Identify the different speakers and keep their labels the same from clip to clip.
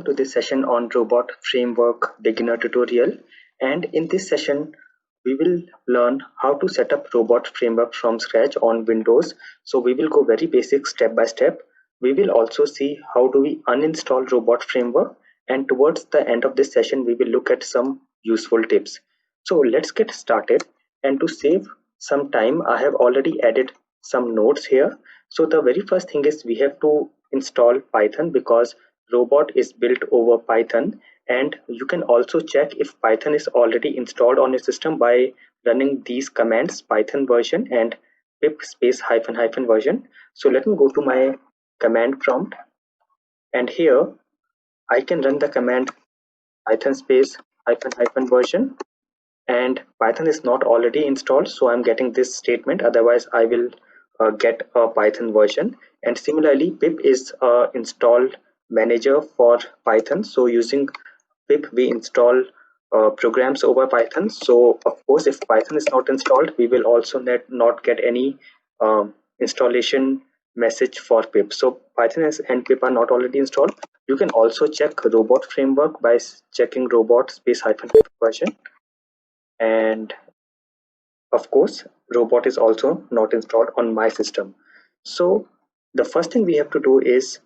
Speaker 1: Welcome to this session on Robot Framework Beginner Tutorial. And in this session, we will learn how to set up Robot Framework from scratch on Windows. So we will go very basic step by step. We will also see how do we uninstall Robot Framework. And towards the end of this session, we will look at some useful tips. So let's get started. And to save some time, I have already added some notes here. So the very first thing is we have to install Python because Robot is built over Python, and you can also check if Python is already installed on your system by running these commands python version and pip space hyphen hyphen version. So let me go to my command prompt, and here I can run the command python space hyphen hyphen version, and Python is not already installed, so I'm getting this statement, otherwise I will get a Python version. And similarly, pip is install manager for Python, so using pip we install programs over Python. So of course, if Python is not installed, we will also not get any installation message for pip. So Python and pip are not already installed. You can also check robot framework by checking robot space hyphen version, and of course robot is also not installed on my system. So the first thing we have to do is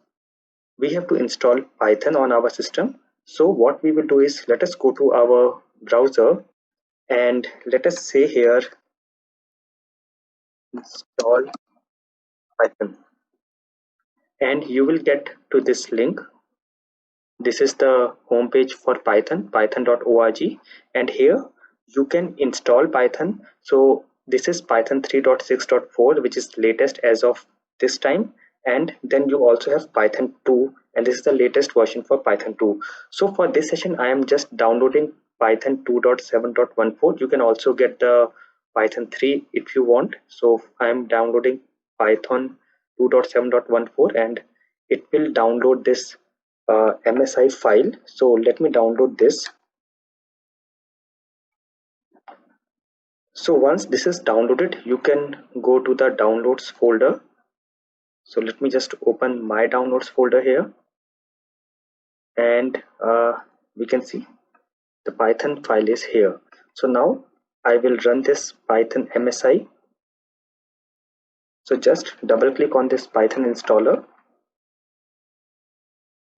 Speaker 1: we have to install Python on our system. So what we will do is, let us go to our browser and let us say here install Python, and you will get to this link. This is the home page for Python, python.org, and here you can install Python. So this is Python 3.6.4, which is latest as of this time, and then you also have Python 2, and this is the latest version for Python 2. So for this session I am just downloading Python 2.7.14. You can also get the Python 3 if you want. So I am downloading Python 2.7.14, and it will download this MSI file. So let me download this. So once this is downloaded, you can go to the downloads folder. So let me just open my downloads folder here, and we can see the Python file is here. So now I will run this Python MSI. So just double click on this Python installer.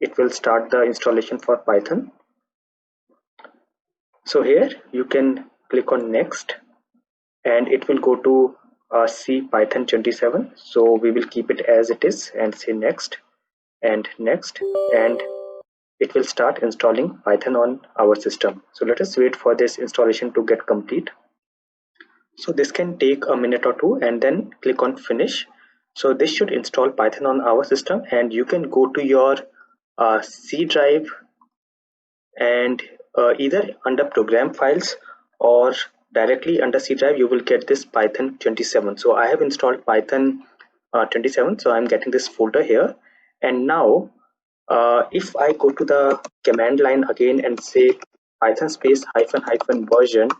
Speaker 1: It will start the installation for Python. So here you can click on next, and it will go to C Python 27. So we will keep it as it is and say next and next, and it will start installing Python on our system. So let us wait for this installation to get complete. So this can take a minute or two, and then click on finish. So this should install Python on our system, and you can go to your C drive, and either under program files or directly under C drive you will get this Python 27. So I have installed Python 27, so I'm getting this folder here. And now if I go to the command line again and say Python space hyphen hyphen version,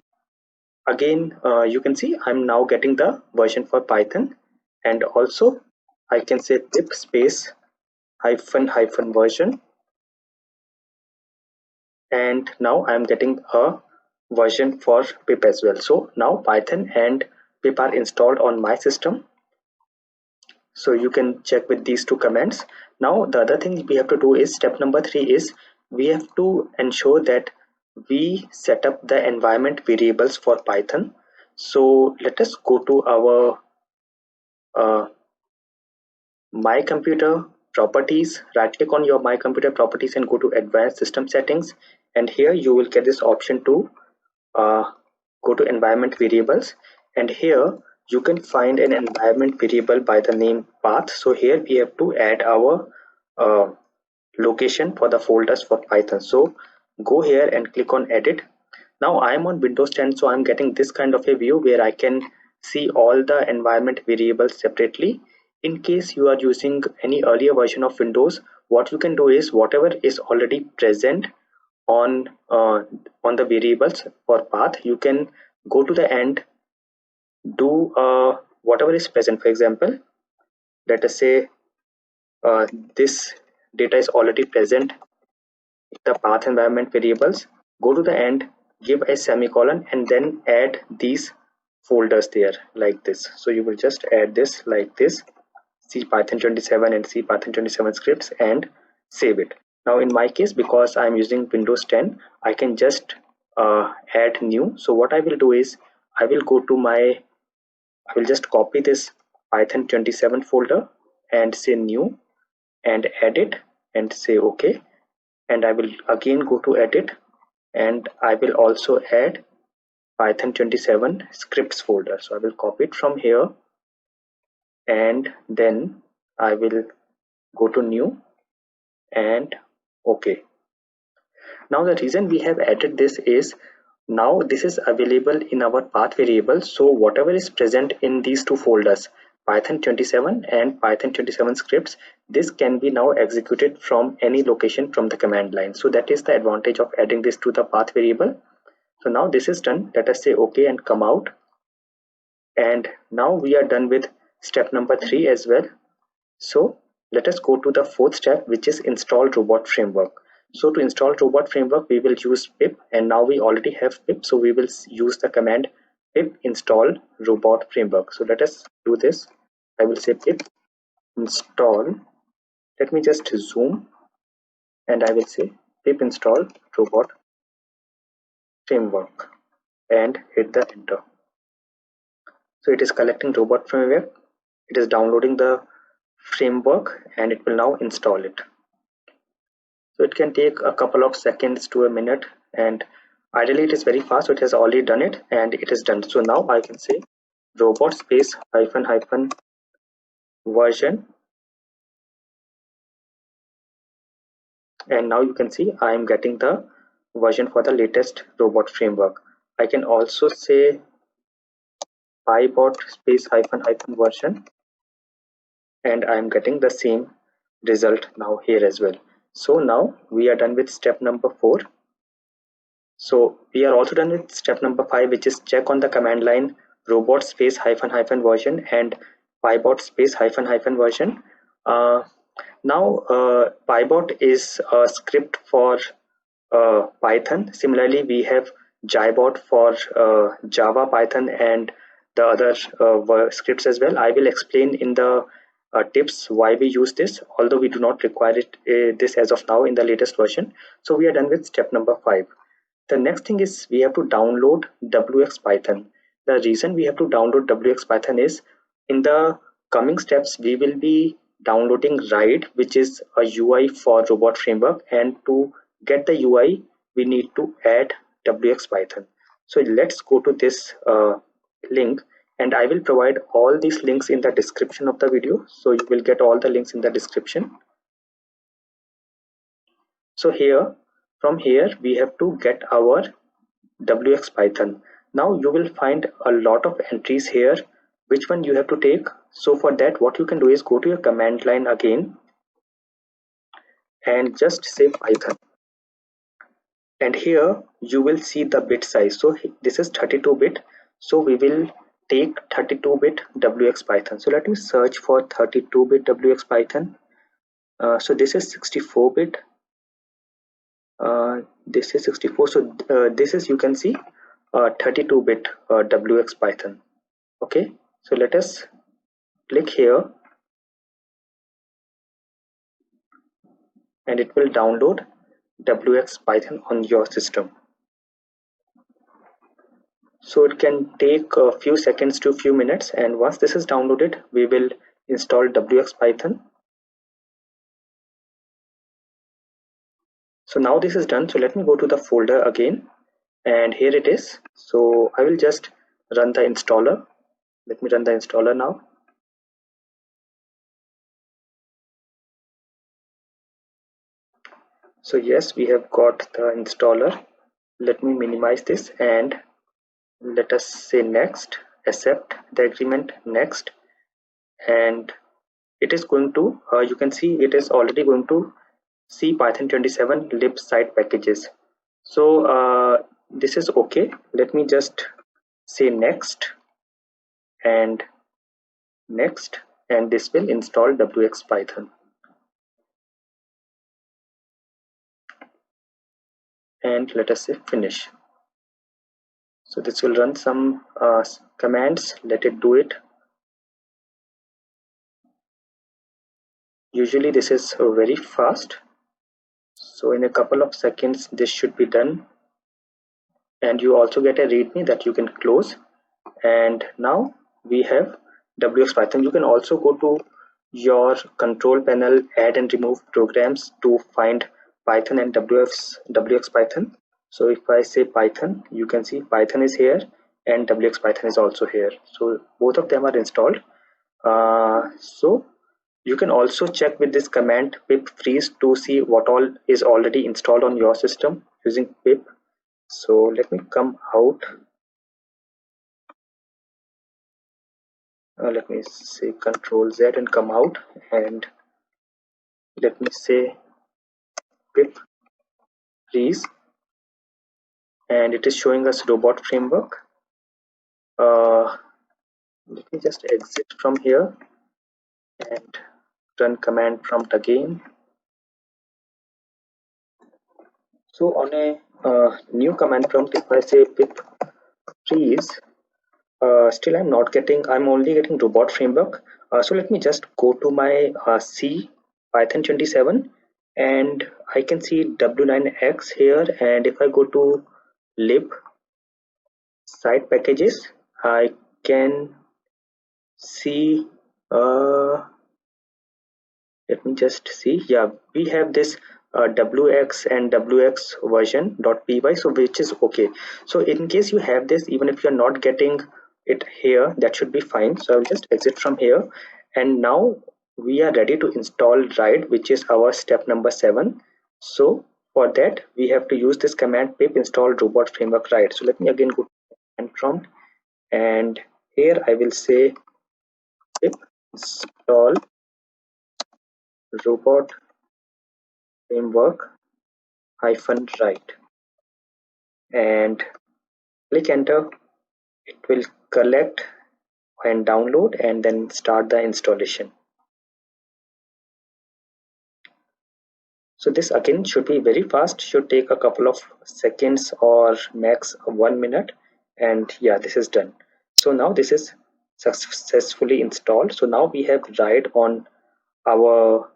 Speaker 1: again you can see I'm now getting the version for Python, and also I can say pip space hyphen hyphen version, and now I'm getting a version for pip as well. So now Python and pip are installed on my system. So you can check with these two commands. Now the other thing we have to do is step number 3 is we have to ensure that we set up the environment variables for Python. So let us go to our my computer properties, right click on your my computer properties and go to advanced system settings, and here you will get this option to go to environment variables, and here you can find an environment variable by the name path. So here we have to add our location for the folders for Python. So go here and click on edit. Now I am on Windows 10, so I'm getting this kind of a view where I can see all the environment variables separately. In case you are using any earlier version of Windows, what you can do is whatever is already present on the variables for path, you can go to the end, do whatever is present. For example, let us say this data is already present the path environment variables, go to the end, give a semicolon, and then add these folders there like this. So you will just add this like this, C Python 27 and C Python 27 scripts, and save it. Now in my case, because I'm using Windows 10, I can just add new. So what I will do is I will go to my, I will just copy this Python 27 folder and say new and add it and say OK. And I will again go to edit and I will also add Python 27 scripts folder. So I will copy it from here and then I will go to new and OK. Now the reason we have added this is now this is available in our path variable. So whatever is present in these two folders, Python 27 and Python 27 scripts, this can be now executed from any location from the command line. So that is the advantage of adding this to the path variable. So now this is done. Let us say OK and come out. And now we are done with step number 3 as well. So let us go to the fourth step, which is install robot framework. So to install robot framework, we will use pip, and now we already have pip. So we will use the command pip install robot framework. So let us do this. I will say pip install. Let me just zoom and I will say pip install robot framework and hit the enter. So it is collecting robot framework. It is downloading the framework and it will now install it. So it can take a couple of seconds to a minute, and ideally it is very fast. So it has already done it and it is done. So now I can say robot space hyphen hyphen version, and now you can see I am getting the version for the latest robot framework. I can also say pybot space hyphen hyphen version, and I am getting the same result now here as well. So now we are done with step number 4. So we are also done with step number 5, which is check on the command line robot space hyphen hyphen version and pybot space hyphen hyphen version. Now pybot is a script for Python. Similarly, we have Jybot for Java, Python, and the other scripts as well. I will explain in the tips why we use this, although we do not require it this as of now in the latest version. So we are done with step number 5. The next thing is we have to download WX Python. The reason we have to download WX Python is in the coming steps we will be downloading Ride, which is a UI for robot framework, and to get the UI we need to add WX Python. So let's go to this link, and I will provide all these links in the description of the video. So you will get all the links in the description. So here, from here, we have to get our WX Python. Now you will find a lot of entries here. Which one you have to take? So for that, what you can do is go to your command line again and just say Python. And here you will see the bit size. So this is 32-bit. So we will take 32-bit WX Python. So let me search for 32-bit WX Python. So this is 64-bit. This is 64. So this is, you can see, 32-bit WX Python. Okay, so let us click here and it will download WX Python on your system. So it can take a few seconds to a few minutes, and once this is downloaded, we will install WX Python. So now this is done. So let me go to the folder again, and here it is. So I will just run the installer. Let me run the installer now. So yes, we have got the installer. Let me minimize this and let us say next, accept the agreement, next, and it is going to, you can see it is already going to see Python 27 lib site packages. So this is okay. Let me just say next and next, and this will install WX Python. and let us say finish. So this will run some commands. Let it do it. Usually this is very fast. So in a couple of seconds this should be done, and you also get a readme that you can close. And now we have WX Python. You can also go to your control panel, add and remove programs to find Python and WX Python. So if I say Python, you can see Python is here and WX Python is also here. So both of them are installed. So you can also check with this command pip freeze to see what all is already installed on your system using pip. So let me come out. Let me say Control Z and come out, and let me say pip freeze, and it is showing us robot framework. Let me just exit from here and run command prompt again. So on a new command prompt, if I say pip freeze, still I'm only getting robot framework. So let me just go to my C Python 27, and I can see W9X here, and if I go to lib site packages, I can see let me just see. Yeah, we have this wx and wx version .py, so which is okay. So in case you have this, even if you're not getting it here, that should be fine. So I'll just exit from here, and now we are ready to install Ride, which is our step number 7. So for that we have to use this command pip install robot framework Ride. So let me again go to command prompt, and here I will say pip install robot framework hyphen Ride, and click enter. It will collect and download and then start the installation. So this again should be very fast, should take a couple of seconds or max 1 minute, and yeah, this is done. So now this is successfully installed. So now we have Ride on our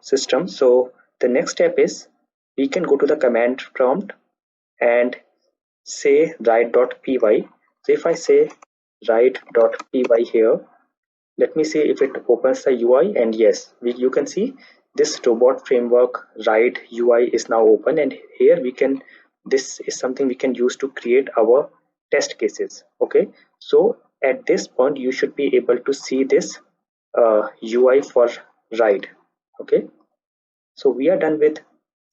Speaker 1: system. So the next step is we can go to the command prompt and say write.py. So if I say write.py here, let me see if it opens the UI, and yes, you can see this robot framework Ride UI is now open, and here we can, this is something we can use to create our test cases. Okay, so at this point you should be able to see this UI for Ride. Okay, so we are done with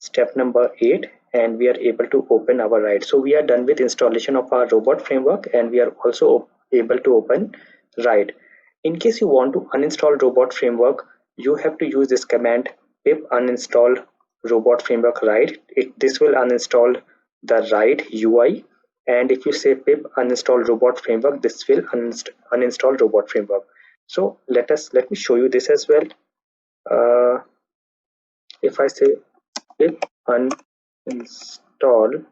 Speaker 1: step number 8, and we are able to open our Ride. So we are done with installation of our robot framework, and we are also able to open Ride. In case you want to uninstall robot framework, you have to use this command pip uninstall robot framework Ride. This will uninstall the Ride UI, and if you say pip uninstall robot framework, this will uninstall robot framework. So let me show you this as well. Uh, if I say pip uninstall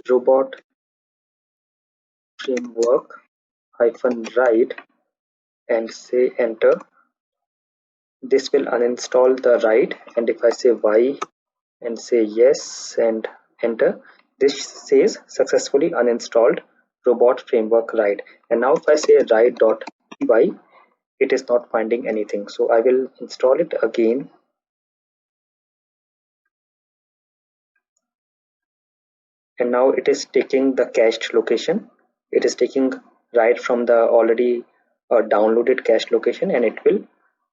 Speaker 1: robot framework hyphen Ride and say enter, this will uninstall the Ride. And if I say Y and say yes and enter, this says successfully uninstalled robot framework Ride. And now if I say Ride.py, it is not finding anything. So I will install it again, and now it is taking the cached location. It is taking right from the already downloaded cached location, and it will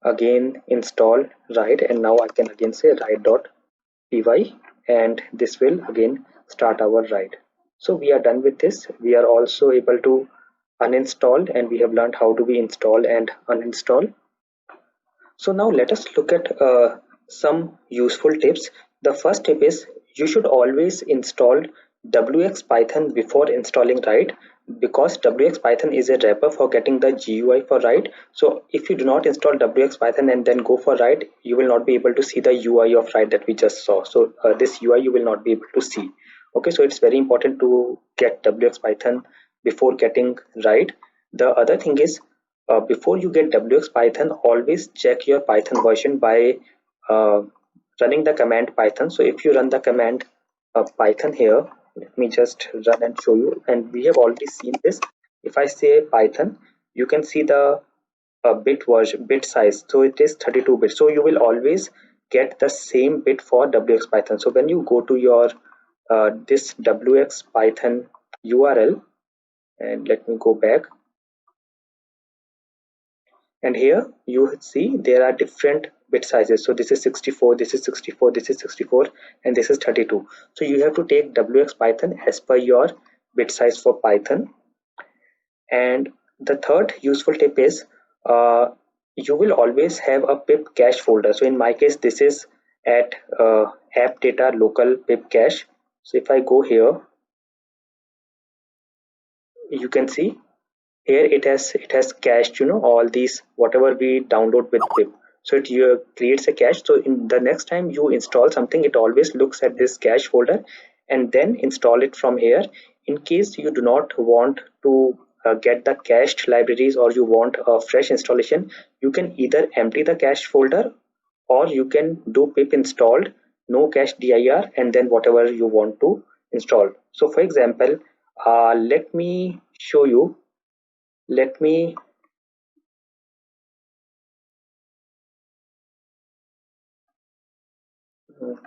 Speaker 1: again install Ride. And now I can again say Ride.py, and this will again start our Ride. So we are done with this. We are also able to uninstall, and we have learned how do we install and uninstall. So now let us look at some useful tips. The first tip is you should always install WX Python before installing Ride. because wx python is a wrapper for getting the GUI for write. So if you do not install wx python and then go for write, you will not be able to see the UI of write that we just saw. So this UI you will not be able to see. Okay, so it's very important to get wx python before getting write. The other thing is, before you get wx python, always check your python version by uh, running the command python. So if you run the command python here, let me just run and show you, and we have already seen this. If I say python, you can see the bit version, bit size, so it is 32 bits. So you will always get the same bit for wx python. So when you go to your this wx python URL, and let me go back, and here you see there are different bit sizes. So this is 64, this is 64, this is 64, and this is 32. So you have to take wx python as per your bit size for python. And the third useful tip is, you will always have a pip cache folder. So in my case, this is at app data local pip cache. So if I go here, you can see here it has cached, all these whatever we download with pip. So it creates a cache. So in the next time you install something, it always looks at this cache folder and then install it from here. In case you do not want to get the cached libraries, or you want a fresh installation, you can either empty the cache folder, or you can do pip installed no cache dir and then whatever you want to install. So for example, let me show you. Let me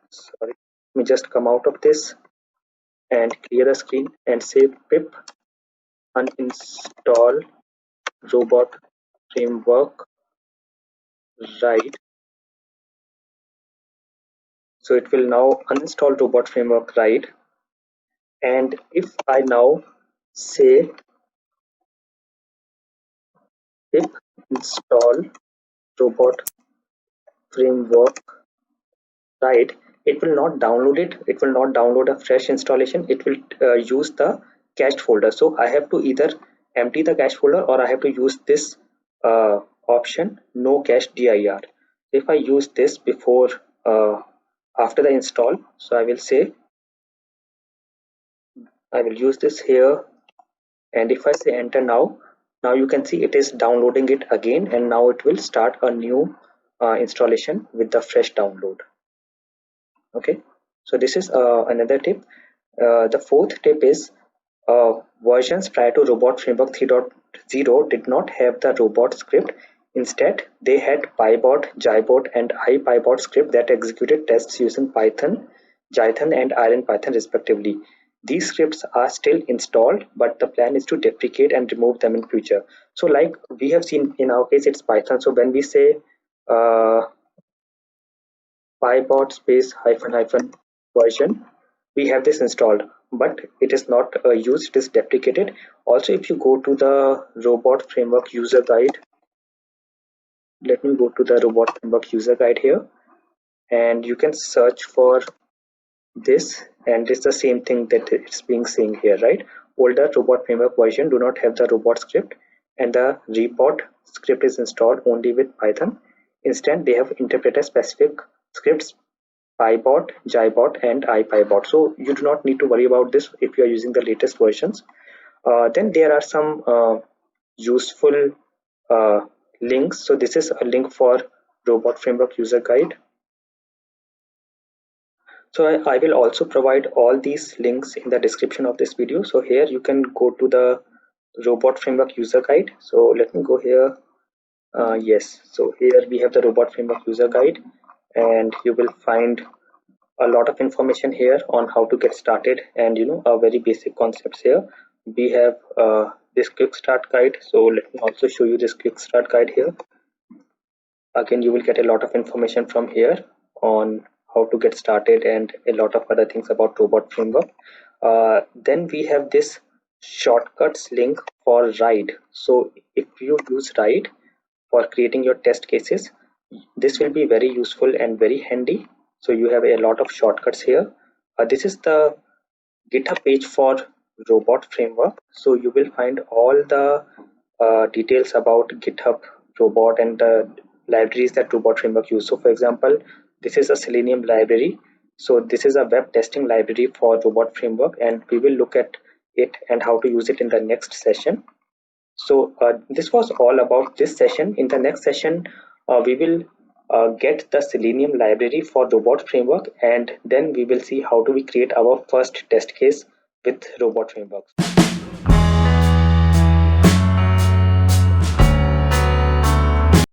Speaker 1: sorry, let me just come out of this and clear the screen and say pip uninstall robot framework right. So it will now uninstall robot framework right. And if I now say pip install robot framework right, it will not download it. It will not download a fresh installation. It will use the cached folder. So I have to either empty the cache folder, or I have to use this option no cache dir. If I use this before after the install, so I will use this here, and if I say enter now, now you can see it is downloading it again, and now it will start a new installation with the fresh download. Okay, so this is another tip. The fourth tip is, versions prior to robot framework 3.0 did not have the robot script. Instead, they had pybot, jybot, and ipybot script that executed tests using Python, Jython, and IronPython respectively. These scripts are still installed, but the plan is to deprecate and remove them in future. So like we have seen in our case, it's Python. So when we say uh, pybot space hyphen hyphen version, we have this installed, but it is not used, it is deprecated. Also, if you go to the robot framework user guide, let me go to the robot framework user guide here, and you can search for this, and it's the same thing that it's being seen here, right? Older robot framework version do not have the robot script, and the report script is installed only with Python. Instead, they have interpreter specific scripts, pybot, jybot, and ipybot. So you do not need to worry about this if you are using the latest versions. Then there are some useful uh, links. So this is a link for robot framework user guide. So I will also provide all these links in the description of this video. So here you can go to the robot framework user guide. So let me go here. Yes, so here we have the robot framework user guide, and you will find a lot of information here on how to get started, and a very basic concepts here. We have this quick start guide. So let me also show you this quick start guide here. Again, you will get a lot of information from here on how to get started and a lot of other things about robot framework. Then we have this shortcuts link for ride. So if you use ride for creating your test cases, this will be very useful and very handy. So you have a lot of shortcuts here. This is the GitHub page for robot framework. So you will find all the details about GitHub robot and the libraries that robot framework use. So for example, this is a Selenium library. So this is a web testing library for robot framework, and we will look at it and how to use it in the next session. So this was all about this session. In the next session, we will get the Selenium library for robot framework, and then we will see how do we create our first test case with robot frameworks.